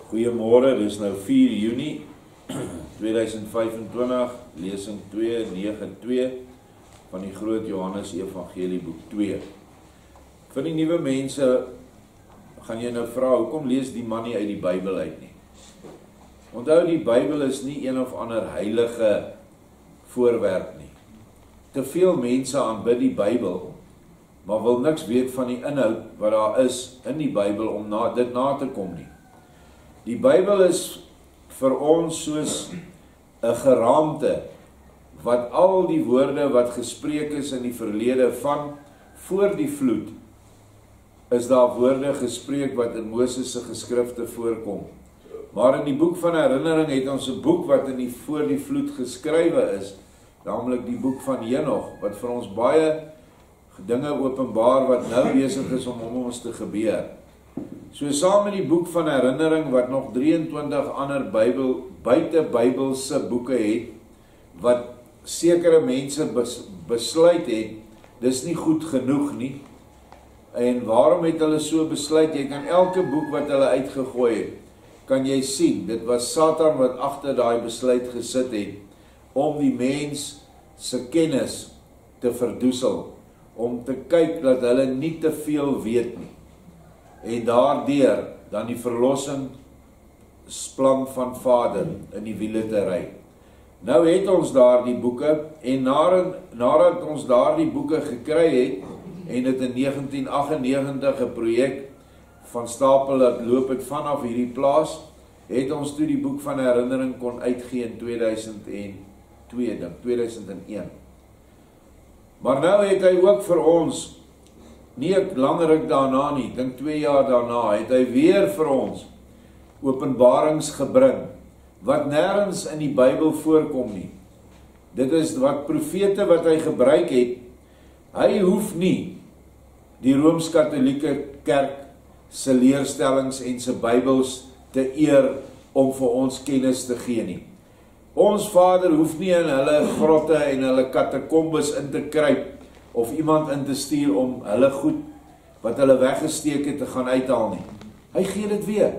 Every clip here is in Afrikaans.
Goeiemôre, dis nou 4 Junie 2025, lesing 292 van die Groot Johannes Evangelie boek 2. Vir die nuwe mense gaan jy nou vra, hoekom lees die man nie uit die Bybel uit nie? Onthou, die Bybel is nie een of ander heilige voorwerp nie. Te veel mense aanbid die Bybel, maar wil niks weet van die inhoud wat daar is in die Bybel om dit na te kom nie. Die Bybel is vir ons soos 'n geraamte wat al die woorde wat gespreek is in die verlede van voor die vloed, is daar woorde gespreek wat in Moses se geskrifte voorkom. Maar in die boek van herinnering het ons 'n boek wat voor die vloed geskrywe is, naamlik die boek van Henog, wat vir ons baie dinge openbaar wat nou besig is om ons te gebeur. So saam met die boek van herinnering wat nog 23 ander buite Bybelse boeke het, wat sekere mense besluit het, dis nie goed genoeg nie. En waarom het hulle so besluit? Jy kan elke boek wat hulle uitgegooi het, kan jy sien, dit was Satan wat agter daai besluit gesit het, om die mens se kennis te verdoesel, om te kyk dat hulle nie te veel weet nie. En daardeur dan die verlossingsplan van Vader in die wiele te ry. Nou het ons daar die boeke, en nadat ons daar die boeke gekry het, en dit in 1998 'n projek van stapel laat loop het vanaf hierdie plaas, het ons toe die boek van herinnering kon uitgee in 2001. Maar nou het hy ook vir ons, nie langer daarna nie, dink 2 jaar daarna, het hy weer vir ons openbarings gebring, wat nêrens in die Bybel voorkom nie. Dit is wat profete wat hy gebruik het. Hy hoef nie die Rooms-Katholieke Kerk se leerstellings en se Bybels te eer om vir ons kennis te gee nie. Ons Vader hoef nie in hulle grotte en hulle katakombes in te kruip, of iemand in te stuur om hulle goed, wat hulle weggesteek het, te gaan uithaal nie. Hy gee dit weer.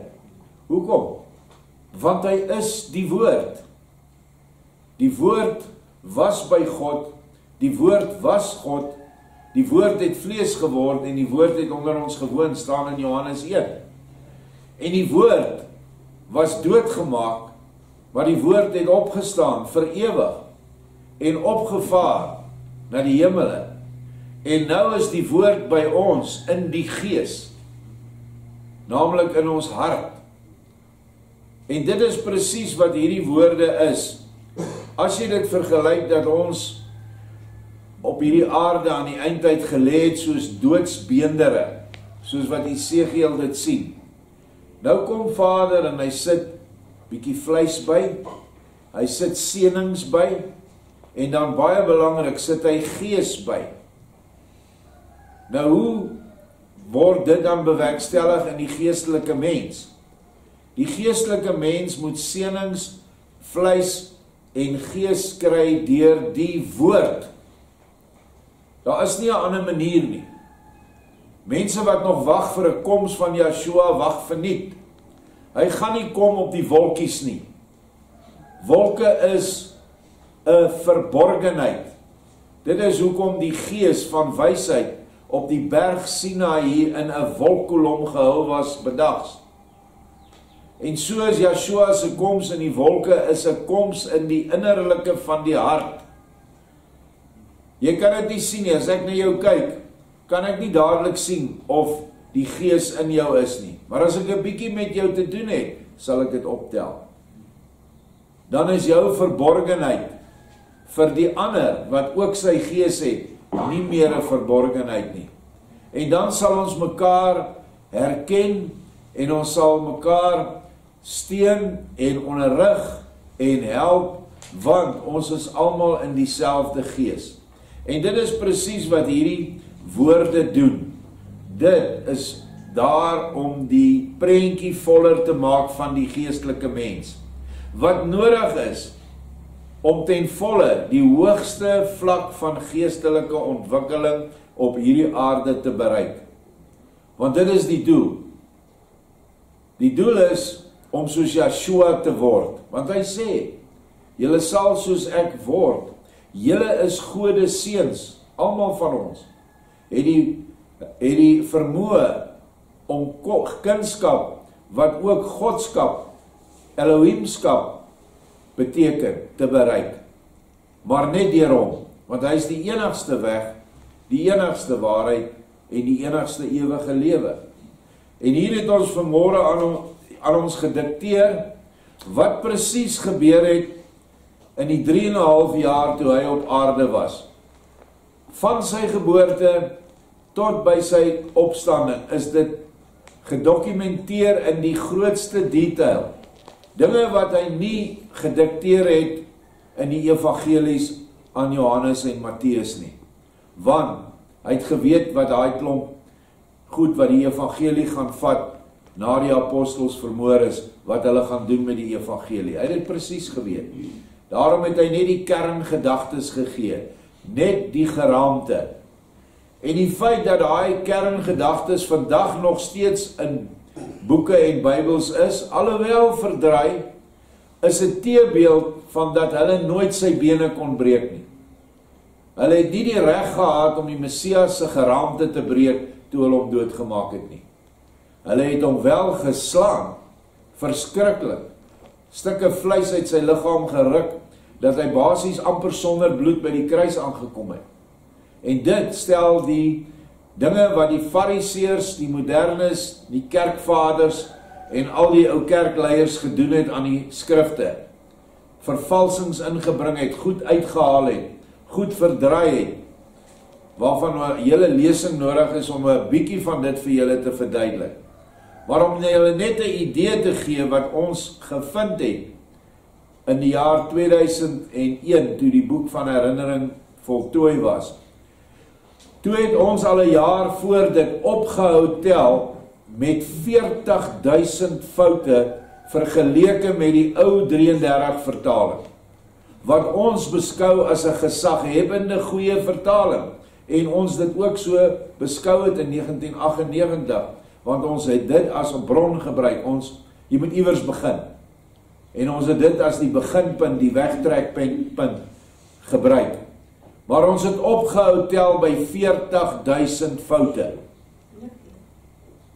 Hoekom? Want hy is die Woord. Die Woord was by God, die Woord was God, die Woord het vlees geword, en die Woord het onder ons gewoon, staan in Johannes 1. En die Woord was doodgemaak, maar die Woord het opgestaan vir ewig, en opgevaar na die hemele. En nou is die Woord by ons in die Gees, naamlik in ons hart. En dit is presies wat hierdie woorde is. As jy dit vergelyk dat ons op hierdie aarde aan die eindtyd gelê het soos doodsbeendere, soos wat Esegiel dit sien. Nou kom Vader en hy sit bietjie vleis by, hy sit seënings by, en dan baie belangrik, sit hy Gees by. Nou hoe word dit dan bewerkstellig in die geestelike mens? Die geestelike mens moet seënings, vleis en gees kry deur die Woord. Daar is nie 'n ander manier nie. Mense wat nog wag vir 'n koms van Yeshua, wag verniet. Hy gaan nie kom op die wolkies nie. Wolke is 'n verborgenheid. Dit is hoekom die Gees van wysheid op die berg Sinaï hier in 'n wolkkolom gehul was bedags. En soos Yeshua se koms in die wolke is 'n koms in die innerlike van die hart. Jy kan dit nie sien nie. As ek na jou kyk, kan ek nie dadelik sien of die Gees in jou is nie. Maar as ek 'n bietjie met jou te doen het, sal ek dit optel. Dan is jou verborgenheid vir die ander wat ook sy Gees het, nie meer 'n verborgenheid nie. En dan sal ons mekaar herken, en ons sal mekaar steun en onderrig en help, want ons is almal in dieselfde Gees. En dit is presies wat hierdie woorde doen. Dit is daar om die prentjie voller te maak van die geestelike mens. Wat nodig is om ten volle die hoogste vlak van geestelike ontwikkeling op hierdie aarde te bereik. Want dit is die doel. Die doel is om soos Yeshua te word. Want hy sê, julle sal soos ek word. Julle is gode seuns, almal van ons, het die vermoë om kunskap, wat ook godskap, Elohimskap beteken, te bereik. Maar net deur hom, want hy is die enigste weg, die enigste waarheid en die enigste ewige lewe. En hier het ons vanmôre aan ons gedikteer wat presies gebeur het in die 3,5 jaar toe hy op aarde was. Van sy geboorte tot by sy opstanding is dit gedokumenteer in die grootste detail. Dinge wat hy nie gedikteer het in die evangelies aan Johannes en Matteus nie. Want hy het geweet wat daai klomp goed wat die evangelie gaan vat na die apostels vermoor is, wat hulle gaan doen met die evangelie. Hy het dit presies geweet. Daarom het hy net die kerngedagtes gegee, net die geraamte. En die feit dat daai kerngedagtes vandag nog steeds in boeke en Bybels is, alhoewel verdraai, is 'n teebeeld van dat hulle nooit sy bene kon breek nie. Hulle het nie die reg gehad om die Messias se geraamte te breek toe hulle hom doodgemaak het nie. Hulle het hom wel geslaan, verskriklik, stukke vleis uit sy liggaam geruk, dat hy basies amper sonder bloed by die kruis aangekom het. En dit stel die dinge wat die fariseërs, die modernes, die kerkvaders en al die ou kerkleiers gedoen het aan die skrifte, vervalsings ingebring het, goed uitgehaal het, goed verdraai het, waarvan 'n hele lesing nodig is om 'n bietjie van dit vir julle te verduidelik. Maar om julle net 'n idee te gee wat ons gevind het in die jaar 2001, toe die boek van herinnering voltooi was. Toe het ons al 'n jaar voor dit opgehou tel met 40.000 foute vergeleke met die ou 33 vertaling, wat ons beskou as 'n gesaghebbende goeie vertaling, en ons dit ook so beskou het in 1998, want ons het dit as 'n bron gebruik. Jy moet iewers begin, en ons het dit as die beginpunt, die wegtrekpunt gebruik. Maar ons het opgehou tel by 40.000 foute.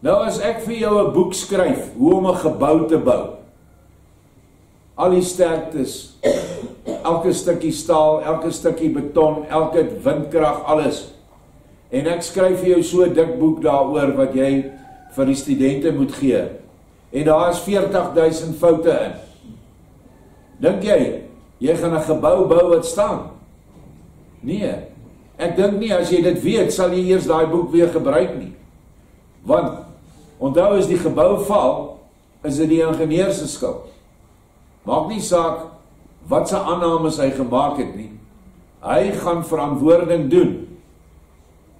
Nou as ek vir jou 'n boek skryf, hoe om 'n gebou te bou, al die sterktes, elke stukkie staal, elke stukkie beton, elke windkrag, alles, en ek skryf vir jou so 'n dik boek daaroor wat jy vir die studente moet gee, en daar is 40.000 foute in. Dink jy gaan 'n gebou bou wat staan? Nee, ek dink nie, as jy dit weet, sal jy eers daai boek weer gebruik nie. Want, onthou, as die gebou val, is dit die ingenieur se skuld. Maak nie saak wat se aannames hy gemaak het nie. Hy gaan verantwoording doen.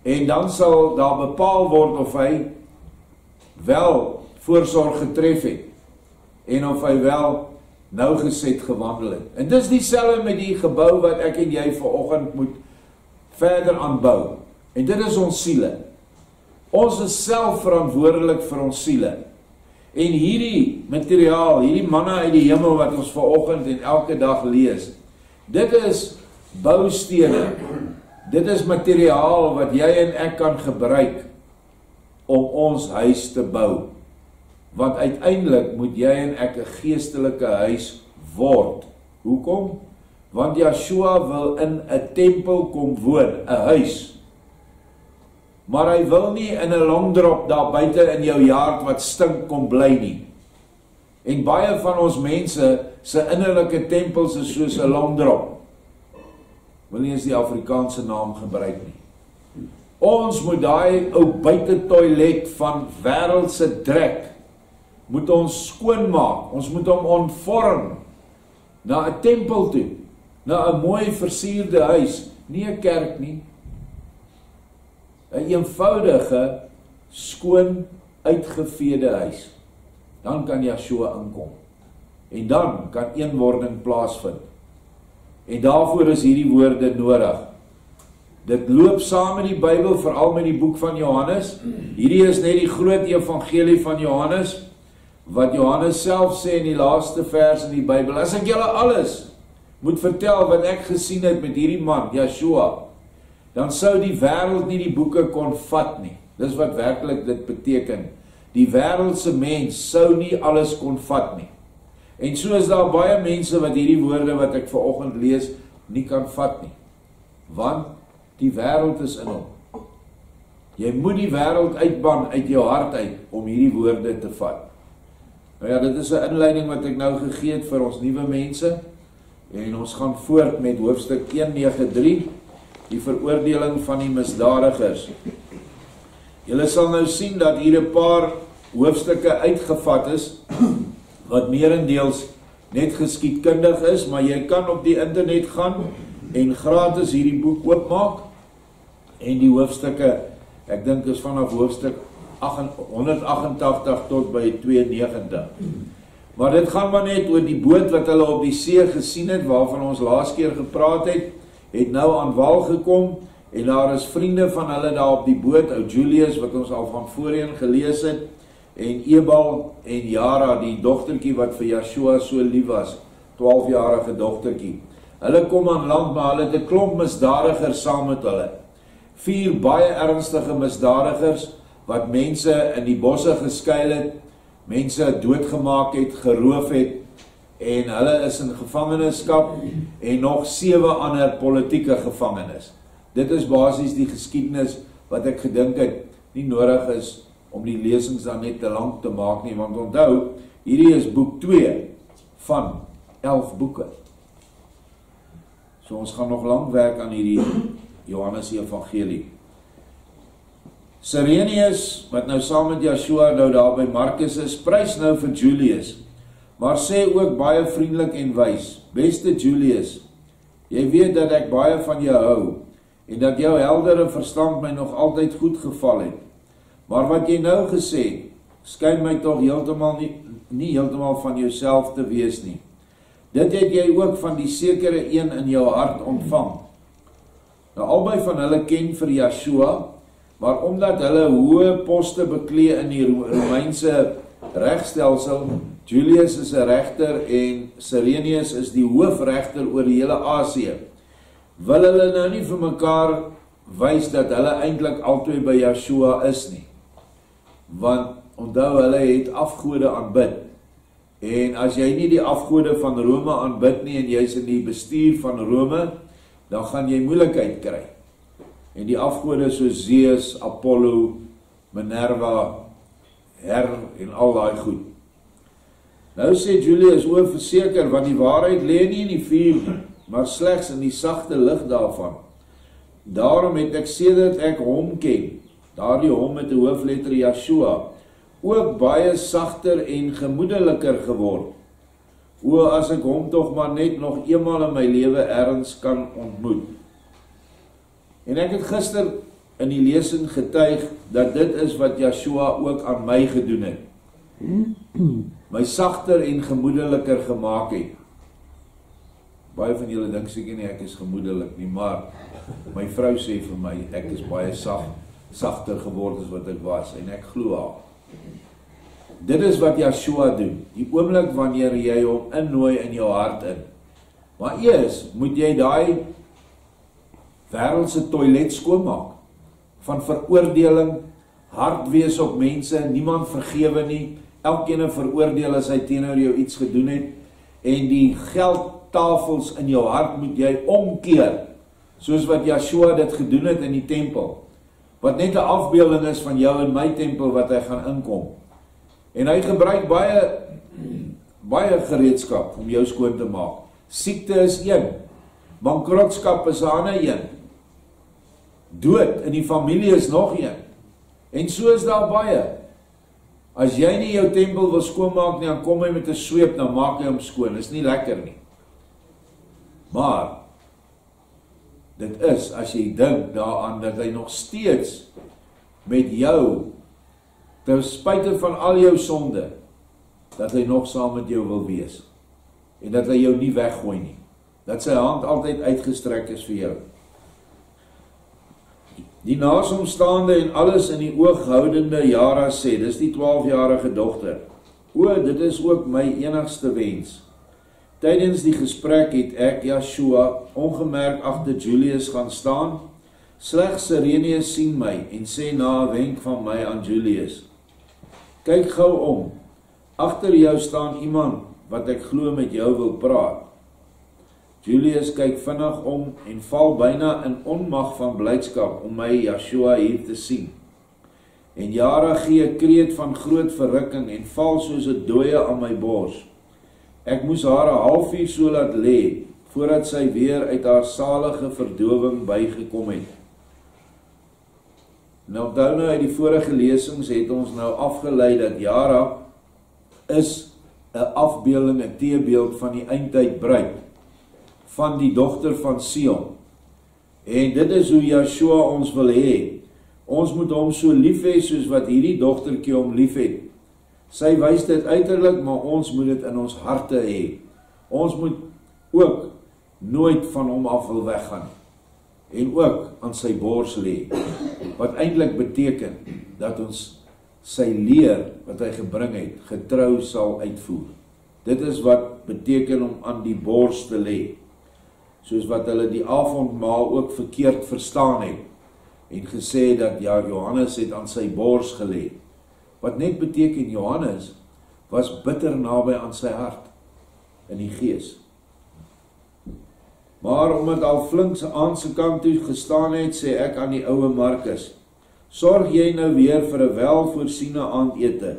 En dan sal daar bepaal word of hy wel voorsorg getref het, en of hy wel nougeset gewandel het. En dis dieselfde met die gebou wat ek en jy vanoggend moet verder aanbou. En dit is ons siele. Ons is self verantwoordelik vir ons siele. En hierdie materiaal, hierdie manna uit die hemel wat ons vanoggend en elke dag lees, dit is boustene. Dit is materiaal wat jy en ek kan gebruik om ons huis te bou. Want uiteindelik moet jy en ek 'n geestelike huis word. Hoekom? Want Yeshua wil in 'n tempel kom woon, 'n huis. Maar hy wil nie in 'n longdrop daar buite in jou yard wat stink kom bly nie. En baie van ons mense se innerlike tempels is soos 'n longdrop. Wil nie eens die Afrikaanse naam gebruik nie. Ons moet daai ou buite toilet van wêreldse drek moet ons skoonmaak. Ons moet hom ontvorm na 'n tempel toe, na 'n mooi versierde huis, nie 'n kerk nie. 'n eenvoudige, skoon, uitgeveede huis. Dan kan Yeshua inkom. En dan kan eenwording plaasvind. En daarvoor is hierdie woorde nodig. Dit loop saam met die Bybel, veral met die boek van Johannes. Hierdie is net die groot evangelie van Johannes, wat Johannes self sê in die laaste vers in die Bybel, as ek julle alles moet vertel wat ek gesien het met hierdie man, Yeshua, dan sou die wêreld nie die boeke kon vat nie. Dis wat werklik dit beteken. Die wêreldse mens sou nie alles kon vat nie. En so is daar baie mense wat hierdie woorde wat ek vanoggend lees, nie kan vat nie. Want die wêreld is in hom. Jy moet die wêreld uitban uit jou hart uit om hierdie woorde te vat. Nou ja, dit is 'n inleiding wat ek nou gegee het vir ons nuwe mense. En ons gaan voort met hoofstuk 193, die veroordeling van die misdadigers. Julle sal nou sien dat hier 'n paar hoofstukke uitgevat is, wat meerendeels net geskiedkundig is, maar jy kan op die internet gaan en gratis hierdie boek oopmaak, en die hoofstukke, ek dink is vanaf hoofstuk 188 tot by 92. Maar dit gaan maar net oor die boot wat hulle op die see gesien het, waarvan ons laas keer gepraat het nou aan wal gekom, en daar is vriende van hulle daar op die boot, ou Julius, wat ons al van voorheen gelees het, en Ebal en Jara, die dogtertjie wat vir Yeshua so lief was, 12-jarige dogtertjie. Hulle kom aan land, maar hulle het 'n klomp misdadigers saam met hulle. 4 baie ernstige misdadigers, wat mense in die bosse geskuil het, mense doodgemaak het, geroof het, en hulle is in gevangenskap, en nog 7 ander politieke gevangenes. Dit is basies die geskiedenis wat ek gedink het, nie nodig is om die lesings dan net te lank te maak nie, want onthou, hierdie is boek 2 van 11 boeke. So ons gaan nog lang werk aan hierdie Johannes Evangelie. Cyrenius, wat nou saam met Yeshua nou daar by Markus is, prys nou vir Julius, maar sê ook baie vriendelik en wys, beste Julius, jy weet dat ek baie van jou hou, en dat jou heldere verstand my nog altyd goed geval het. Maar wat jy nou gesê, skyn my tog heeltemal nie heeltemal van jouself te wees nie. Dit het jy ook van die sekere een in jou hart ontvang. Nou albei van hulle ken vir Yeshua, maar omdat hulle hoë poste beklee in die Romeinse regstelsel, Julius is 'n regter en Cyrenius is die hoofregter oor die hele Asië, wil hulle nou nie vir mekaar wys dat hulle eintlik albei by Yeshua is nie. Want onthou, hulle het afgode aanbid. En as jy nie die afgode van Rome aanbid nie en jy's in die bestuur van Rome, dan gaan jy moeilikheid kry. En die afgode soos Zeus, Apollo, Minerva, en al daai goed. Nou sê Julius, o verseker, want die waarheid lê nie in die vuur nie, maar slegs in die sagte lig daarvan. Daarom het ek sedert ek hom ken, daardie hom met die hoofletter Yeshua, ook baie sagter en gemoedeliker geword. O, as ek hom tog maar net nog eenmal in my lewe ergens kan ontmoet. En ek het gister in die lesing getuig dat dit is wat Yeshua ook aan my gedoen het. My sagter en gemoedeliker gemaak het. Baie van julle dink seker nie ek is gemoedelik nie, maar my vrou sê vir my ek is baie sagter geword as wat ek was, en ek glo haar. Dit is wat Yeshua doen, die oomblik wanneer jy hom innooi in jou hart in. Maar eers moet jy daai wêreldse toilet skoonmaak, van veroordeling, hard wees op mense, niemand vergewe nie, elkeen veroordeel as hy teenoor jou iets gedoen het, en die geldtafels in jou hart moet jy omkeer, soos wat Yeshua dit gedoen het in die tempel, wat net 'n afbeelding is van jou en my tempel wat hy gaan inkom. En hy gebruik baie gereedskap om jou skoon te maak. Siekte is een, bankrotskap is 'n ander een, dood in die familie is nog een, en so is daar baie. As jy nie jou tempel wil skoonmaak nie, dan kom hy met 'n sweep, dan maak hy hom skoon, is nie lekker nie. Maar, dit is, as jy dink daaraan, dat hy nog steeds met jou, ten spyte van al jou sonde, dat hy nog saam met jou wil wees, en dat hy jou nie weggooi nie, dat sy hand altyd uitgestrek is vir jou. Die naasomstaande en alles in die oog houdende Jara sê, dis die 12-jarige dogter, O, dit is ook my enigste wens. Tydens die gesprek het ek, Joshua, ongemerk agter Julius gaan staan. Slegs Sirenius sien my en sê na 'n wenk van my aan Julius: kyk gou om, agter jou staan iemand wat ek glo met jou wil praat. Julius kyk vinnig om en val byna in onmag van blydskap om my, Joshua, hier te sien. En Jara gee 'n kreet van groot verrukking en val soos 'n dooie aan my bors. Ek moes haar 'n halfuur so laat lê, voordat sy weer uit haar salige verdowing bygekom het. Nou uit die vorige lesings het ons nou afgelei dat Jara is 'n afbeelding, 'n teebeeld van die eindtyd bruid, van die dogter van Sion. En dit is hoe Joshua ons wil hê. Ons moet hom so lief hê soos wat hierdie dogtertjie hom lief het. Sy wys dit uiterlik, maar ons moet dit in ons harte hê. Ons moet ook nooit van hom af wil weggaan. En ook aan sy bors lê. Wat eintlik beteken dat ons sy leer wat hy gebring het, getrou sal uitvoer. Dit is wat beteken om aan die bors te lê. Soos wat hulle die avondmaal ook verkeerd verstaan het. En gesê dat ja, Johannes het aan sy bors gelê. Wat net beteken Johannes was bitter naby aan sy hart in die gees. Maar omdat al flink aan sy kant toe gestaan het, sê ek aan die oue Markus: sorg jy nou weer vir 'n welvoorsiene aandete.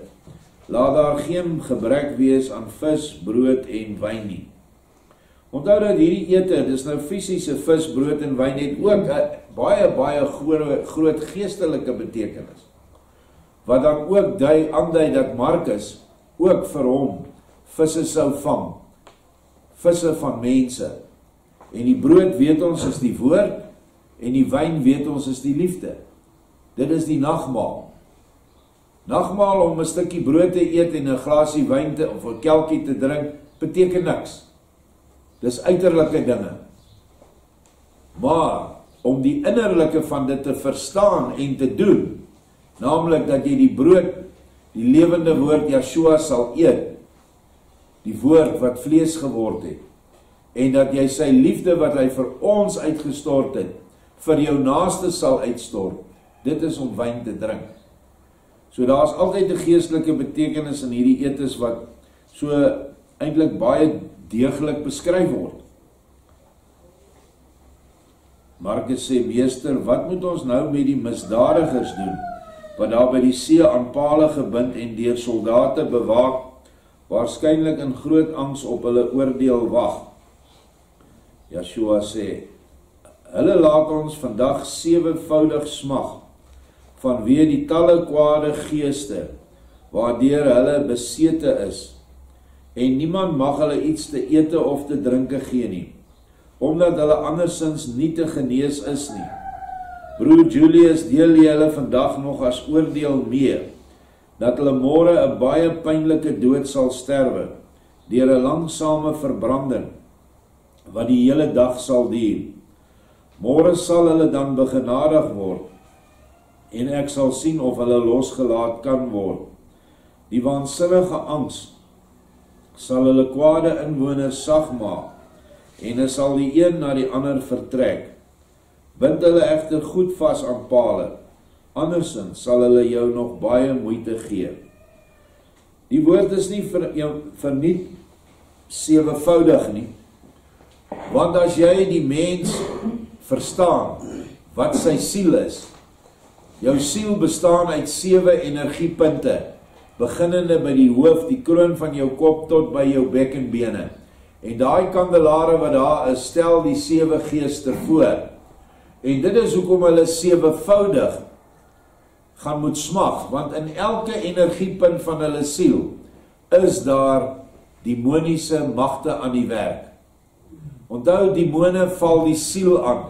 Laat daar geen gebrek wees aan vis, brood en wyn nie. Onthou dat hierdie ete, dis nou fisiese vis, brood en wyn, het ook 'n baie groot geestelike betekenis. Wat dan ook aandui dat Markus ook vir hom visse sou vang. Visse van mense. En die brood weet ons is die woord, en die wyn weet ons is die liefde. Dit is die nagmaal. Nagmaal om 'n stukkie brood te eet en 'n glasie wyn of 'n kelkie te drink, beteken niks. Dis uiterlike dinge. Maar om die innerlike van dit te verstaan en te doen, naamlik dat jy die brood, die lewende woord Joshua sal eet, die woord wat vlees geword het, en dat jy sy liefde wat hy vir ons uitgestort het, vir jou naaste sal uitstort, dit is om wyn te drink. So daar is altyd 'n geestelike betekenis in hierdie etes wat so eintlik baie deeglik beskryf word. Markus sê: meester, wat moet ons nou met die misdadigers doen, wat daar by die see aan pale gebind en deur soldate bewaak, waarskynlik in groot angs op hulle oordeel wag? Joshua sê: hulle laat ons vandag 7voudig smag, vanweë die talle kwade geeste, waardeur hulle besete is, en niemand mag hulle iets te ete of te drinke gee nie, omdat hulle andersins nie te genees is nie. Broer Julius, deel jy hulle vandag nog as oordeel mee, dat hulle môre 'n baie pynlike dood sal sterwe, deur 'n langsame verbranding, wat die hele dag sal duur. Môre sal hulle dan begenadig word, en ek sal sien of hulle losgelaat kan word. Die waansinnige angs sal hulle kwade inwoners sag maak, en hulle sal die een na die ander vertrek. Bind hulle egter goed vas aan pale, andersins sal hulle jou nog baie moeite gee. Die woord is nie verniet 7voudig nie, want as jy die mens verstaan wat sy siel is, jou siel bestaan uit 7 energiepunte, beginnende by die hoof, die kroon van jou kop tot by jou bek en bene. En daai kandelare wat daar is, stel die 7 geeste voor. En dit is hoekom hulle 7voudig gaan moet smag, want in elke energiepunt van hulle siel is daar demoniese magte aan die werk. Onthou, demone val die siel aan.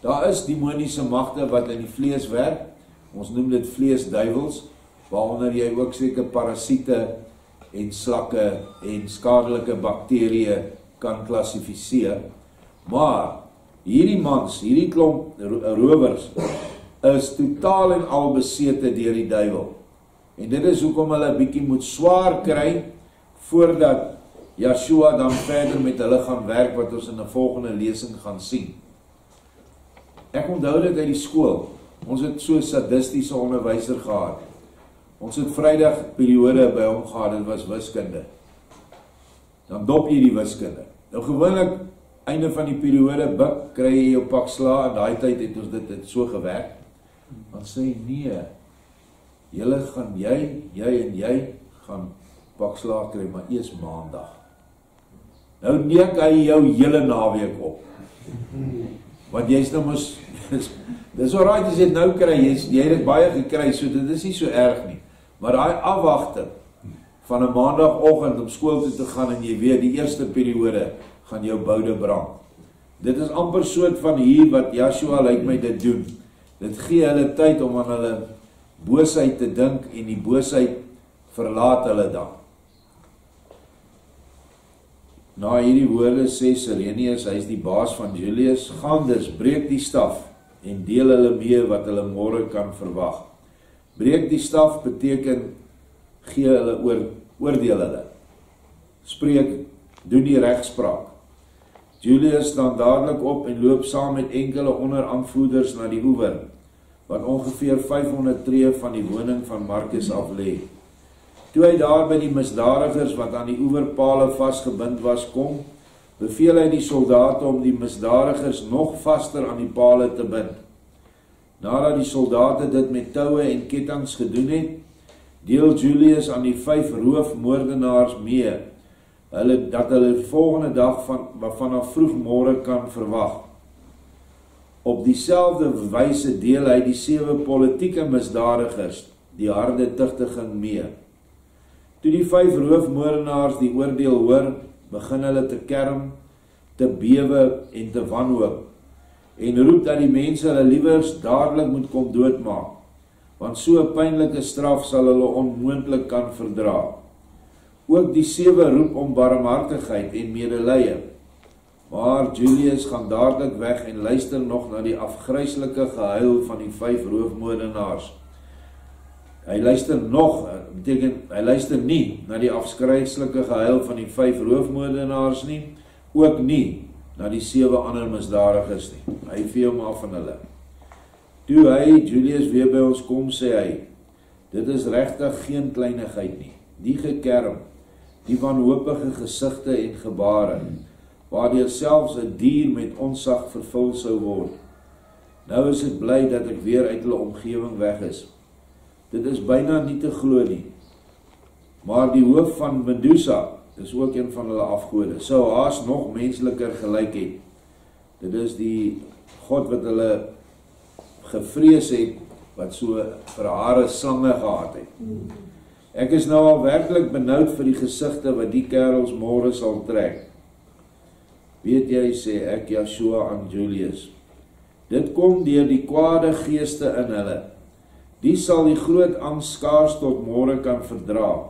Daar is demoniese magte wat in die vlees werk. Ons noem dit vleesduivels, waaronder jy ook seker parasiete en slakke en skadelike bakterieë kan klassifiseer. Maar hierdie mans, hierdie klomp rowers, is totaal en al besete deur die duiwel. En dit is hoekom hulle 'n bietjie moet swaar kry, voordat Joshua dan verder met hulle gaan werk, wat ons in 'n volgende lesing gaan sien. Ek onthou dit uit die skool. Ons het so 'n sadistiese onderwyser gehad. Ons het Vrydag periode by hom gehad, dit was wiskunde. Dan dop jy die wiskunde. Nou gewoonlik, einde van die periode, buk, kry jy jou pak slaag, en daai tyd het ons dit so gewerk. Dan sê hy, nee, jy en jy gaan pak slaag kry, maar eers maandag. Nou neek hy jou hele naweek op. Want jy's nou mos, dis alright as jy dit nou kry, jy het dit baie gekry, so dit is nie so erg nie. Maar daai afwagting van 'n maandagoggend om skool toe te gaan en jy weet die eerste periode gaan jou boude brand. Dit is amper soort van hier wat Joshua lyk my dit doen. Dit gee hulle tyd om aan hulle boosheid te dink en die boosheid verlaat hulle dan. Na hierdie woorde sê Sirenius, hy is die baas van Julius, gaan dus, breek die staf en deel hulle mee wat hulle môre kan verwag. Breek die staf beteken, gee hulle oordeel hulle. Spreek, doen die regspraak. Julius staan dadelik op en loop saam met enkele onderaanvoerders na die oewer, wat ongeveer 500 tree van die woning van Markus af lê. Toe hy daar by die misdadigers wat aan die oewerpale vasgebind was kom, beveel hy die soldate om die misdadigers nog vaster aan die pale te bind. Nadat die soldate dit met toue en kettinge gedoen het, deel Julius aan die 5 roofmoordenaars mee, dat hulle die volgende dag vanaf vroegmôre kan verwag. Op dieselfde wyse deel hy die 7 politieke misdadigers, die harde tugtiging mee. Toe die 5 roofmoordenaars die oordeel hoor, begin hulle te kerm, te bewe en te wanhoop, en roep dat die mense hulle liewers dadelik moet kom doodmaak, want so 'n pynlike straf sal hulle onmoontlik kan verdra. Ook die 7 roep om barmhartigheid en medelee, maar Julius gaan dadelik weg en luister nog na die afgryslike gehuil van die 5 roofmoordenaars. Hy luister nie na die afskryslike gehuil van die 5 roofmoordenaars nie, ook nie na die 7 ander misdadigers nie. Hy vee hom af van hulle. Toe hy, Julius, weer by ons kom, sê hy, dit is regtig geen kleinigheid nie. Die gekerm, die wanhopige gesigte en gebare, waardeur selfs 'n dier met onsag vervul sou word. Nou is dit bly dat ek weer uit hulle omgewing weg is. Dit is byna nie te glo nie. Maar die hoof van Medusa is ook een van hulle afgode, sou haas nog mensliker gelyk het. Dit is die God wat hulle gevrees het, wat so vir hare slange gehad het. Ek is nou al werklik benoud vir die gesigte wat die kerels môre sal trek. Weet jy, sê ek Joshua aan Julius, dit kom deur die kwade geeste in hulle. Die sal die groot angs skaars tot môre kan verdra,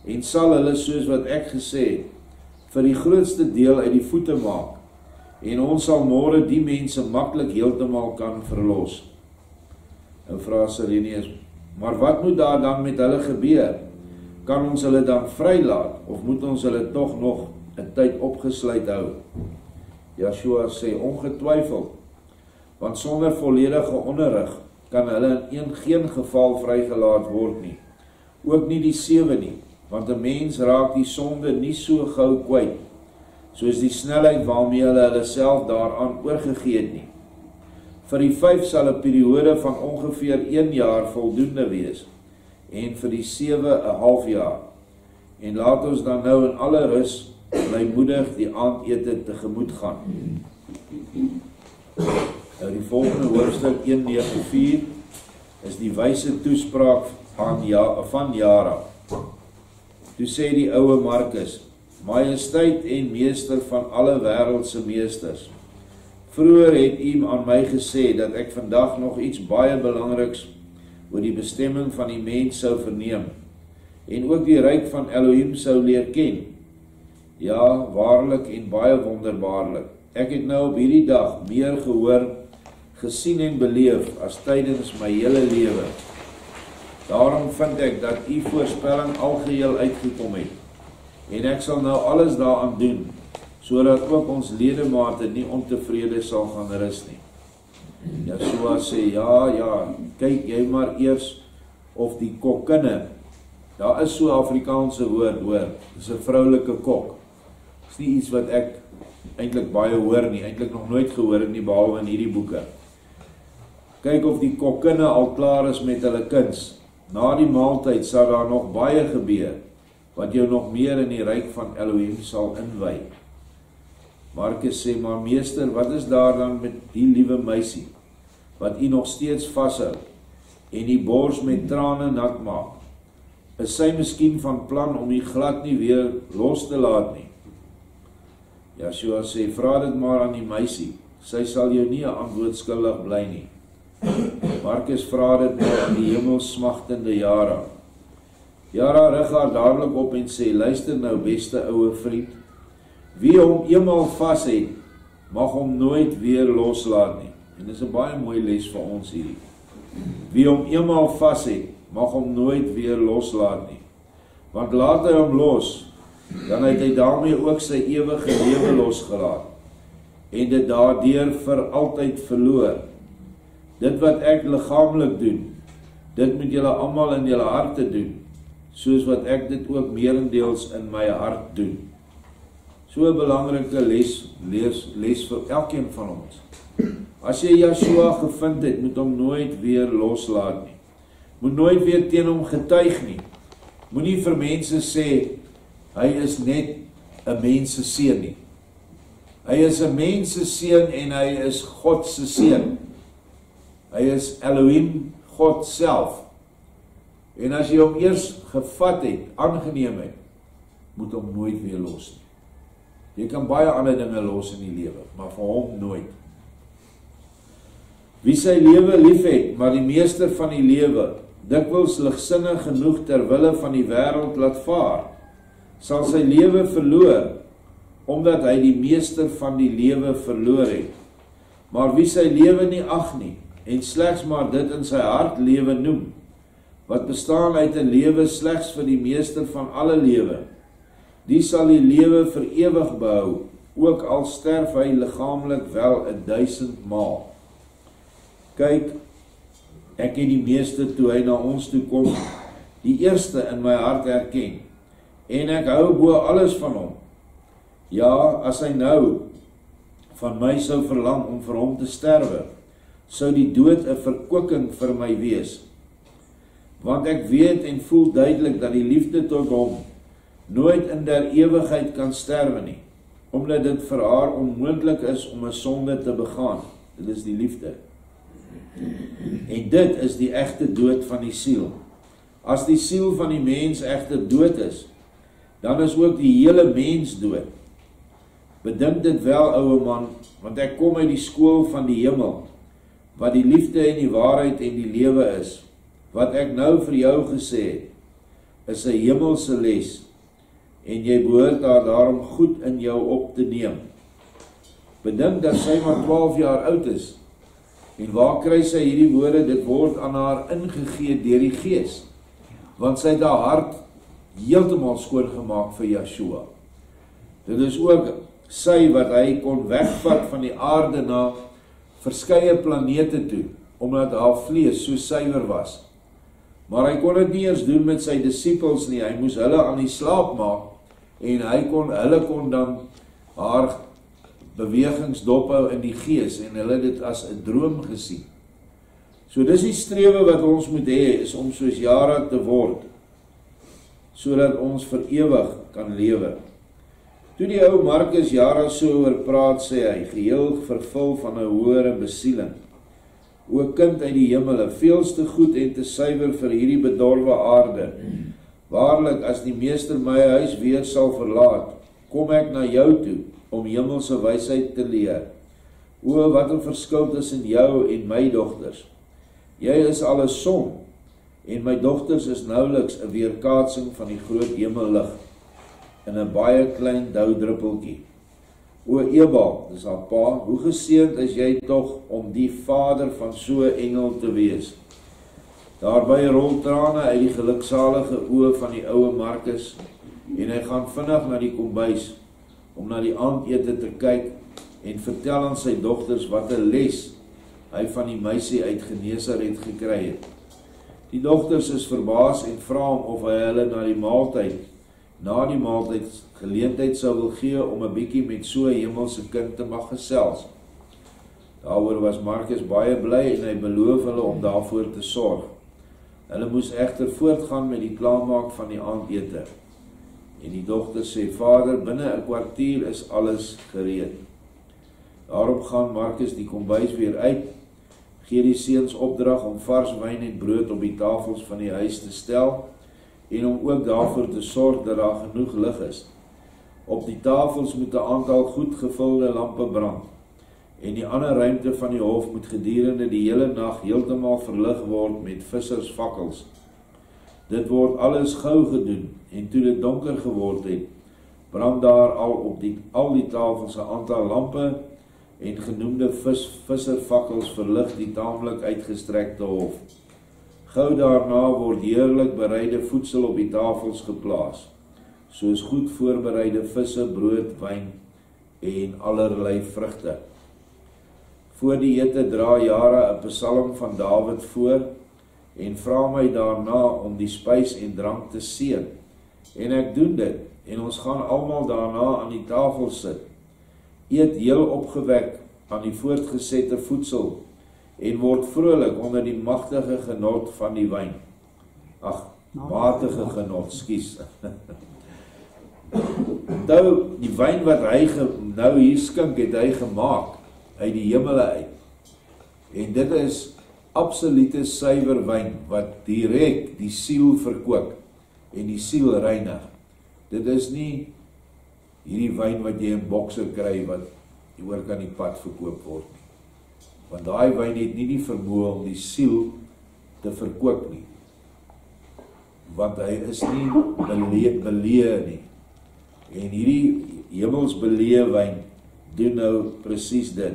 en sal hulle, soos wat ek gesê het, vir die grootste deel uit die voete maak, en ons sal môre die mense maklik heeltemal kan verlos. Nou vra Sirenius, maar wat moet daar dan met hulle gebeur? Kan ons hulle dan vrylaat, of moet ons hulle tog nog 'n tyd opgesluit hou? Joshua sê, ongetwyfeld, want sonder volledige onderrig kan hulle in geen geval vrygelaat word nie. Ook nie die 7 nie, want 'n mens raak die sonde nie so gou kwyt, soos die snelheid waarmee hulle self daaraan oorgegee het nie. Vir die 5 sal 'n periode van ongeveer 1 jaar voldoende wees, en vir die 7 'n half jaar. En laat ons dan nou in alle rus blymoedig die aandete tegemoet gaan. Nou die volgende hoofstuk 194 is die wyse toespraak van Jara. Toe sê die ouwe Markus, Majesteit en meester van alle wêreldse meesters, vroeër het u aan my gesê dat ek vandag nog iets baie belangriks oor die bestemming van die mens sou verneem, en ook die ryk van Elohim sou leer ken. Ja, waarlik en baie wonderbaarlik. Ek het nou op hierdie dag meer gehoor, gesien en beleef as tydens my hele lewe. Daarom vind ek dat u voorspelling algeheel uitgekom het. En ek sal nou alles daaraan doen, sodat ook ons ledemate nie ontevrede sal gaan rus nie. Yeshua sê, ja, kyk jy maar eers of die kokkinne, daar is so Afrikaanse woord, hoor, dis 'n vroulike kok. Dis nie iets wat ek eintlik baie hoor nie, eintlik nog nooit gehoor het nie, behalwe in hierdie boeke. Kyk of die kokkinne al klaar is met hulle kuns. Na die maaltyd sal daar nog baie gebeur, wat jou nog meer in die ryk van Elohim sal inwy. Markus sê, maar meester, wat is daar dan met die liewe meisie, wat u nog steeds vashou, en die bors met trane nat maak? Is sy miskien van plan om u glad nie weer los te laat nie? Yeshua sê, vra dit maar aan die meisie, sy sal jou nie 'n antwoord skuldig bly nie. Markus vra dit nou aan die hemelsmagtende Jara. Jara rig haar dadelik op en sê, luister nou beste ouwe vriend, wie hom eenmaal vas het, mag hom nooit weer loslaat nie. En dit is 'n baie mooi les vir ons hierdie. Wie hom eenmaal vas het, mag hom nooit weer loslaat nie. Want laat hy hom los, dan het hy daarmee ook sy ewige lewe losgelaat, en dit daardeur vir altyd verloor. Dit wat ek liggaamlik doen, dit moet julle almal in julle harte doen, soos wat ek dit ook meerendeels in my hart doen. So 'n belangrike les vir elkeen van ons. As jy Yeshua gevind het, moet hom nooit weer loslaat nie. Moet nooit weer teen hom getuig nie. Moenie vir mense sê, hy is net 'n mens se seun nie. Hy is 'n mens se seun en hy is God se seun. Hy is Elohim, God self. En as jy hom eers gevat het, aangeneem het, moet hom nooit weer los nie. Jy kan baie ander dinge los in die lewe, maar vir hom nooit. Wie sy lewe lief het, maar die meester van die lewe, dikwels ligsinnig genoeg ter wille van die wêreld laat vaar, sal sy lewe verloor, omdat hy die meester van die lewe verloor het. Maar wie sy lewe nie ag nie, en slegs maar dit in sy hart lewe noem, wat bestaan uit 'n lewe slegs vir die meester van alle lewe, die sal die lewe vir ewig behou, ook al sterf hy liggaamlik wel 1000 maal. Kyk, ek het die meester toe hy na ons toe kom, die eerste in my hart herken, en ek hou bo alles van hom. Ja, as hy nou van my sou verlang om vir hom te sterwe, sou die dood 'n verkwikking vir my wees. Want ek weet en voel duidelik dat die liefde tot hom nooit in der ewigheid kan sterwe nie, omdat dit vir haar onmoontlik is om 'n sonde te begaan. Dit is die liefde. En dit is die egte dood van die siel. As die siel van die mens egter dood is, dan is ook die hele mens dood. Bedink dit wel, ouwe man, want ek kom uit die skool van die hemel, wat die liefde en die waarheid en die lewe is. Wat ek nou vir jou gesê het, is 'n hemelse les, en jy behoort daarom goed in jou op te neem. Bedink dat sy maar 12 jaar oud is, en waar kry sy hierdie woorde? Dit word aan haar ingegee deur die Gees, want sy het haar hart heeltemal skoongemaak vir Yeshua. Dit is ook sy wat hy kon wegvat van die aarde na verskeie planete toe, omdat haar vlees so suiwer was. Maar hy kon dit nie eers doen met sy disippels nie, hy moes hulle aan die slaap maak, en hulle kon dan haar bewegings dophou in die gees, en hulle dit as 'n droom gesien. So dis die strewe wat ons moet hê, is om soos Jara te word, sodat ons vir ewig kan lewe. Toe die ou Markus Jara so oor praat, sê hy, geheel vervul van 'n hoër besieling. O kind uit die hemele, veels te goed en te suiwer vir hierdie bedorwe aarde. Waarlik, as die meester my huis weer sal verlaat, kom ek na jou toe, om hemelse wysheid te leer. O, wat 'n verskil tussen jou en my dogters. Jy is al 'n son, en my dogters is nouliks 'n weerkaatsing van die groot hemellig, in 'n baie klein doudruppeltjie. O Ebal, dis haar pa, hoe geseënd is jy tog om die vader van so 'n engel te wees. Daarby rol trane uit die geluksalige oë van die ouwe Markus en hy gaan vinnig na die kombuis om na die aandete te kyk en vertel aan sy dogters wat 'n les hy van die meisie uit Genesaret gekry het. Die dogters is verbaas en vra hom of hy hulle na die maaltyd geleentheid sou wil gee om 'n bietjie met so 'n hemelse kind te mag gesels. Daaroor was Markus baie bly en hy beloof hulle om daarvoor te sorg. Hulle moes egter voortgaan met die klaarmaak van die aandete. En die dogter sê, Vader, binne 'n kwartier is alles gereed. Daarop gaan Markus die kombuis weer uit, gee die seuns opdrag om vars wyn en brood op die tafels van die huis te stel, en om ook daarvoor te sorg dat daar genoeg lig is. Op die tafels moet 'n aantal goed gevulde lampe brand, en die ander ruimte van die hof moet gedurende die hele nag heeltemal verlig word met vissersvakkels. Dit word alles gou gedoen, en toe dit donker geword het, brand daar al die tafels 'n aantal lampe, en genoemde visservakkels verlig die taamlik uitgestrekte hof. Gou daarna word heerlik bereide voedsel op die tafels geplaas, soos goed voorbereide visse, brood, wyn en allerlei vrugte. Voor die ete dra Jara 'n psalm van Dawid voor en vra my daarna om die spys en drank te seën. En ek doen dit, en ons gaan almal daarna aan die tafel sit, eet heel opgewek aan die voortgesette voedsel en word vrolik onder die magtige genot van die wyn. Matige genot, skus. Nou, die wyn wat hy nou hier skink, het hy gemaak uit die hemele uit. En dit is absolute suiwer wyn wat direk die siel verkoop en die siel reinig. Dit is nie hierdie wyn wat jy in bokse kry wat oor kan die pad verkoop word nie. Want daai wyn het nie die vermoë om die siel te verkoop nie. Want hy is nie belee nie. En hierdie hemelsbelee wyn doen nou presies dit.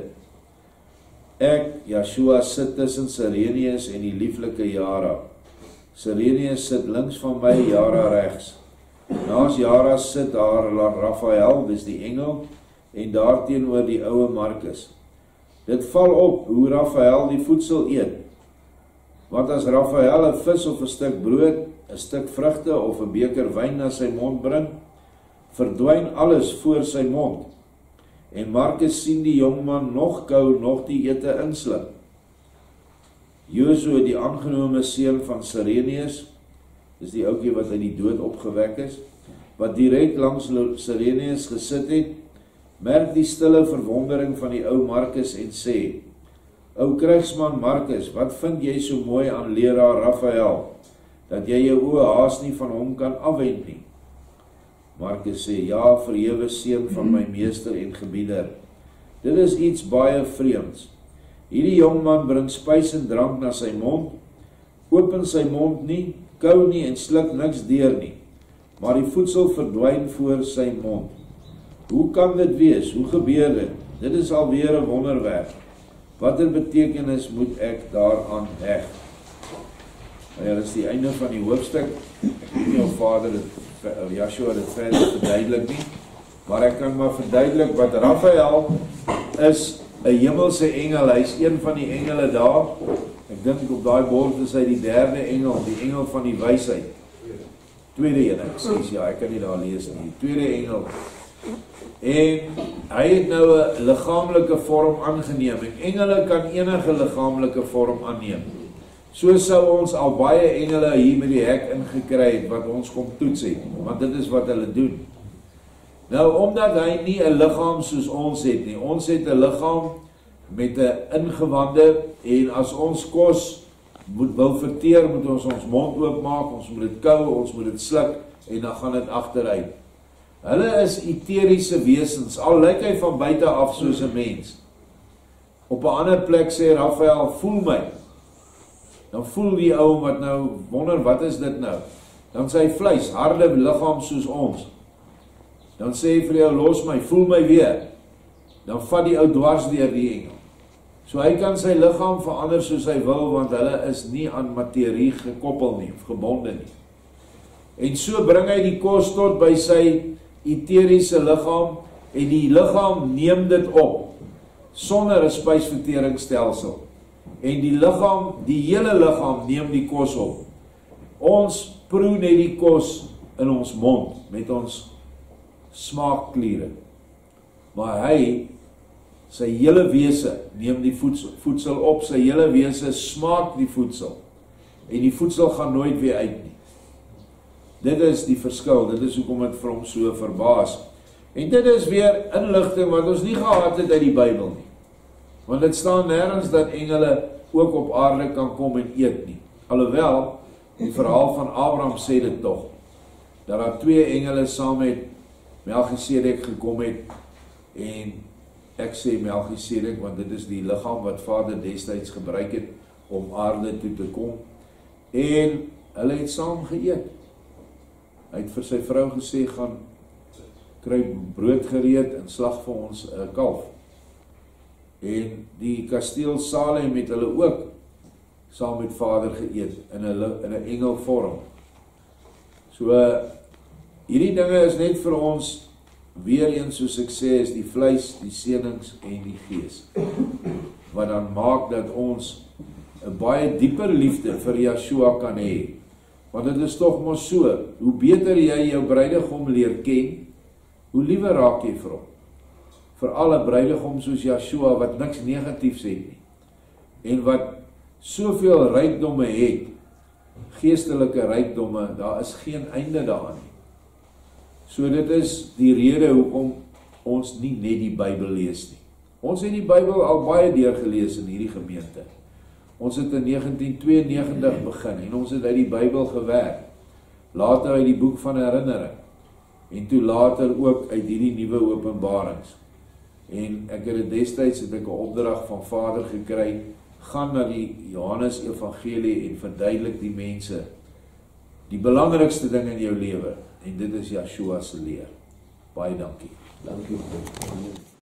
Ek, Joshua, sit tussen Sirenius en die lieflike Jara. Sirenius sit links van my, Jara regs. Naas Jara sit daar Raphael, dis die engel, en daarteenoor die ouwe Markus. Dit val op hoe Raphael die voedsel eet. Want as Raphael 'n vis of 'n stuk brood, 'n stuk vrugte of 'n beker wyn na sy mond bring, verdwyn alles voor sy mond. En Markus sien die jongman nog kou, nog die ete inslip. Josua, die aangenome seun van Sirenius, dis die ouetjie wat uit die dood opgewek is, wat direk langs Sirenius gesit het, merk die stille verwondering van die ou Markus en sê, ou krygsman Markus, wat vind jy so mooi aan leraar Raphael, dat jy jou oë haas nie van hom kan afwend nie? Markus sê, ja, verhewe seun van my meester en gebieder, dit is iets baie vreemds. Hierdie jongman bring spys en drank na sy mond, open sy mond nie, kou nie en sluk niks deur nie, maar die voedsel verdwyn voor sy mond. Hoe kan dit wees? Hoe gebeur dit? Dit is alweer 'n wonderwerk. Watter betekenis moet ek daaraan heg? Nou ja, dit is die einde van die hoofstuk. Ek weet nie of Vader Joshua dit verder verduidelik nie, maar ek kan maar verduidelik wat Raphael is 'n hemelse engel. Hy is een van die engele daar. Ek dink op daai bord is hy die derde engel, die engel van die wysheid. Tweede een, ek sê ja, ek kan nie daar lees nie. Tweede engel. En hy het nou 'n liggaamlike vorm aangeneem. En engele kan enige liggaamlike vorm aanneem. So sou ons al baie engele hier met die hek ingekry het wat ons kom toets het, want dit is wat hulle doen. Nou, omdat hy nie 'n liggaam soos ons het nie, ons het 'n liggaam met 'n ingewande, en as ons kos wil verteer, moet ons mond oopmaak, ons moet dit kou, ons moet dit sluk, en dan gaan dit agteruit. Hulle is eteriese wesens, al lyk hy van buite af soos 'n mens. Op 'n ander plek sê Raphael, voel my. Dan voel die ou wat nou wonder, wat is dit nou? Dan sê hy vleis, harde liggaam soos ons. Dan sê hy vir jou, los my, voel my weer. Dan vat die ou dwars deur die engel. So hy kan sy liggaam verander soos hy wil, want hulle is nie aan materie gekoppel nie, of gebonde nie. En so bring hy die kos tot by sy eteriese liggaam, en die liggaam neem dit op, sonder 'n spysverteringsstelsel. En die liggaam, die hele liggaam neem die kos op. Ons proe net die kos in ons mond, met ons smaakkliere. Maar hy, sy hele wese, neem die voedsel op, sy hele wese smaak die voedsel. En die voedsel gaan nooit weer uit nie. Dit is die verskil, dit is hoekom het vir hom so verbaas. En dit is weer inligting wat ons nie gehad het uit die Bybel nie. Want dit staan nêrens dat engele ook op aarde kan kom en eet nie. Alhoewel, die verhaal van Abraham sê dit tog, dat daar 2 engele saam met Melchisedek gekom het, en ek sê Melchisedek, want dit is die liggaam wat Vader destyds gebruik het, om aarde toe te kom, en hulle het saam geëet. Hy het vir sy vrou gesê, gaan kry brood gereed en slag vir ons 'n kalf. En die kasteel Salem het hulle ook saam met Vader geëet in 'n engelvorm. So hierdie dinge is net vir ons weer eens, soos ek sê, is die vleis, die senings en die gees. Wat dan maak dat ons 'n baie dieper liefde vir Yeshua kan hê. Want dit is tog mos so, hoe beter jy jou bruidegom leer ken, hoe liewer raak jy vir hom. Veral 'n bruidegom soos Yeshua wat niks negatiefs het nie. En wat soveel rykdomme het, geestelike rykdomme, daar is geen einde daaraan nie. So dit is die rede hoekom ons nie net die Bybel lees nie. Ons het die Bybel al baie deurgelees in hierdie gemeente. Ons het in 1992 begin en ons het uit die Bybel gewerk. Later uit die boek van herinnering. En toe later ook uit hierdie nuwe openbarings. En ek het destyds het ek 'n opdrag van Vader gekry, gaan na die Johannes Evangelie en verduidelik die mense die belangrikste ding in jou lewe, en dit is Yeshua se leer. Baie dankie. Dankie.